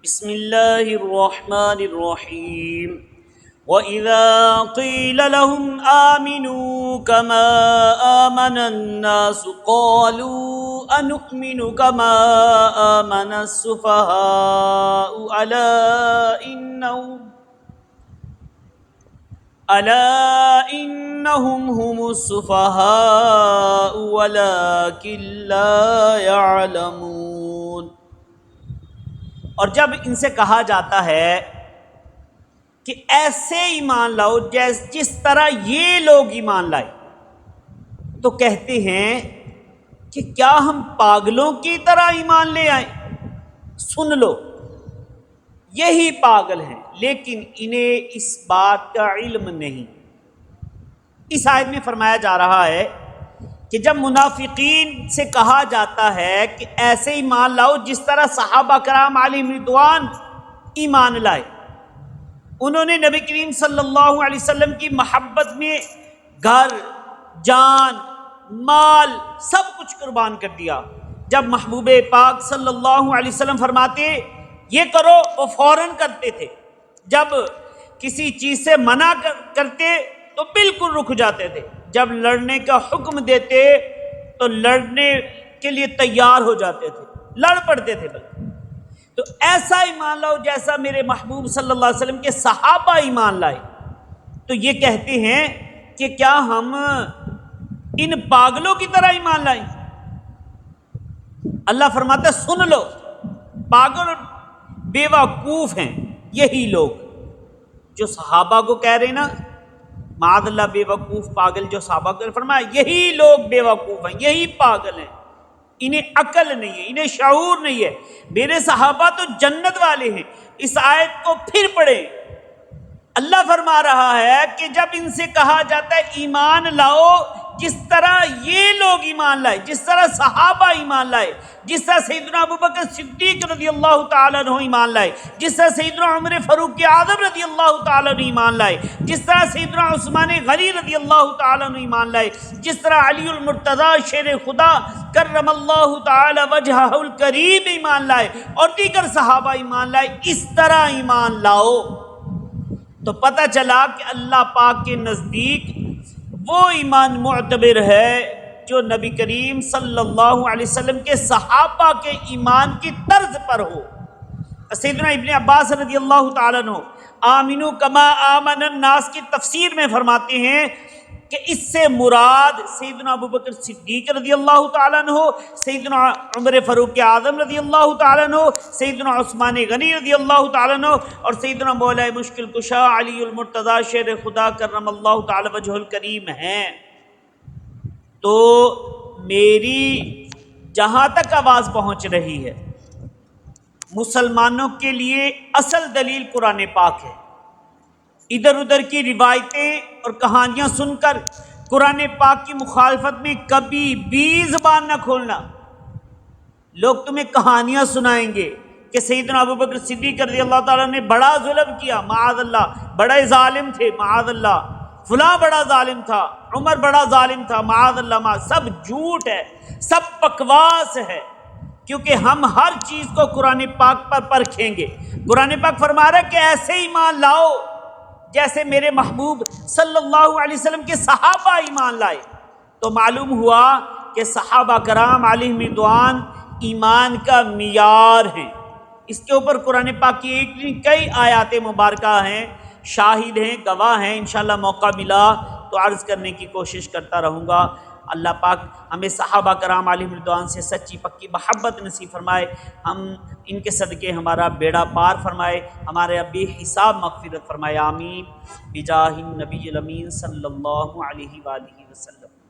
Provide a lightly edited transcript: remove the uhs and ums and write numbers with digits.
بسم اللہ الرحمن الرحیم وَإِذَا قِيلَ لَهُمْ آمِنُوا كَمَا آمَنَ النَّاسُ قَالُوا أَنُؤْمِنُ كَمَا آمَنَ السُّفَهَاءُ أَلَا إِنَّهُمْ هُمُ السُّفَهَاءُ وَلَكِنْ لَا يَعْلَمُونَ۔ اور جب ان سے کہا جاتا ہے کہ ایسے ایمان لاؤ جس طرح یہ لوگ ایمان لائے، تو کہتے ہیں کہ کیا ہم پاگلوں کی طرح ایمان لے آئیں؟ سن لو، یہی پاگل ہیں لیکن انہیں اس بات کا علم نہیں۔ اس آیت میں فرمایا جا رہا ہے کہ جب منافقین سے کہا جاتا ہے کہ ایسے ایمان لاؤ جس طرح صحابہ کرام علیہم رضوان ایمان لائے، انہوں نے نبی کریم صلی اللہ علیہ وسلم کی محبت میں گھر، جان، مال سب کچھ قربان کر دیا۔ جب محبوب پاک صلی اللہ علیہ وسلم فرماتے یہ کرو، وہ فوراً کرتے تھے۔ جب کسی چیز سے منع کرتے تو بالکل رک جاتے تھے۔ جب لڑنے کا حکم دیتے تو لڑنے کے لیے تیار ہو جاتے تھے، لڑ پڑتے تھے۔ بلکہ تو ایسا ایمان لاؤ جیسا میرے محبوب صلی اللہ علیہ وسلم کے صحابہ ایمان لائے۔ تو یہ کہتے ہیں کہ کیا ہم ان پاگلوں کی طرح ایمان لائیں؟ اللہ فرماتا ہے سن لو، پاگل بے وقوف ہیں یہی لوگ جو صحابہ کو کہہ رہے نا، معاذ اللہ بے وقوف پاگل جو صحابہ کو فرمایا، یہی لوگ بے وقوف ہیں، یہی پاگل ہیں، انہیں عقل نہیں ہے، انہیں شعور نہیں ہے۔ میرے صحابہ تو جنت والے ہیں۔ اس آیت کو پھر پڑھیں، اللہ فرما رہا ہے کہ جب ان سے کہا جاتا ہے ایمان لاؤ جس طرح یہ لوگ ایمان لائے، جس طرح صحابہ ایمان لائے، جس طرح سیدنا ابوبکر صدیق رضی اللہ تعالیٰ عنہ ایمان لائے، جس طرح سیدنا عمر فاروق اعظم رضی اللہ تعالیٰ عنہ ایمان لائے، جس طرح سیدنا عثمان غنی رضی اللہ تعالیٰ عنہ ایمان لائے، جس طرح علی المرتضیٰ شیر خدا کرم اللہ تعالی وجہہ الکریم ایمان لائے اور دیگر صحابہ ایمان لائے، اس طرح ایمان لاؤ۔ تو پتہ چلا کہ اللہ پاک کے نزدیک وہ ایمان معتبر ہے جو نبی کریم صلی اللہ علیہ وسلم کے صحابہ کے ایمان کی طرز پر ہو۔ سیدنا ابن عباس رضی اللہ تعالیٰ عنہ آمنو کما آمن الناس کی تفسیر میں فرماتے ہیں کہ اس سے مراد سیدنا ابوبکر صدیق رضی اللہ تعالیٰ عنہ، سیدنا عمر فاروق اعظم رضی اللہ تعالیٰ عنہ، سیدنا عثمان غنی رضی اللہ تعالیٰ عنہ اور سیدنا مولا مشکل کشا علی المرتضیٰ شیر خدا کرم اللہ تعالی وجہ الکریم ہیں۔ تو میری جہاں تک آواز پہنچ رہی ہے، مسلمانوں کے لیے اصل دلیل قرآن پاک ہے۔ ادھر ادھر کی روایتیں اور کہانیاں سن کر قرآن پاک کی مخالفت میں کبھی بھی زبان نہ کھولنا۔ لوگ تمہیں کہانیاں سنائیں گے کہ سیدنا ابوبکر صدیق رضی اللہ تعالیٰ نے بڑا ظلم کیا، معاذ اللہ، بڑے ظالم تھے، معاذ اللہ، فلاں بڑا ظالم تھا، عمر بڑا ظالم تھا، معاذ اللہ، سب جھوٹ ہے، سب بکواس ہے، کیونکہ ہم ہر چیز کو قرآن پاک پر پرکھیں گے۔ قرآن پاک فرما رہا ہے کہ ایسے ایمان لاؤ جیسے میرے محبوب صلی اللہ علیہ وسلم کے صحابہ ایمان لائے۔ تو معلوم ہوا کہ صحابہ کرام علیہم رضوان ایمان کا معیار ہیں۔ اس کے اوپر قرآن پاک کی کئی آیات مبارکہ ہیں، شاہد ہیں، گواہ ہیں۔ انشاءاللہ موقع ملا تو عرض کرنے کی کوشش کرتا رہوں گا۔ اللہ پاک ہمیں صحابہ کرام علیہم رضوان سے سچی پکی محبت نصیب فرمائے، ہم ان کے صدقے ہمارا بیڑا پار فرمائے، ہمارے بے حساب مغفرت فرمائے، آمین بجاہ النبی الامین صلی اللہ علیہ وآلہ وسلم۔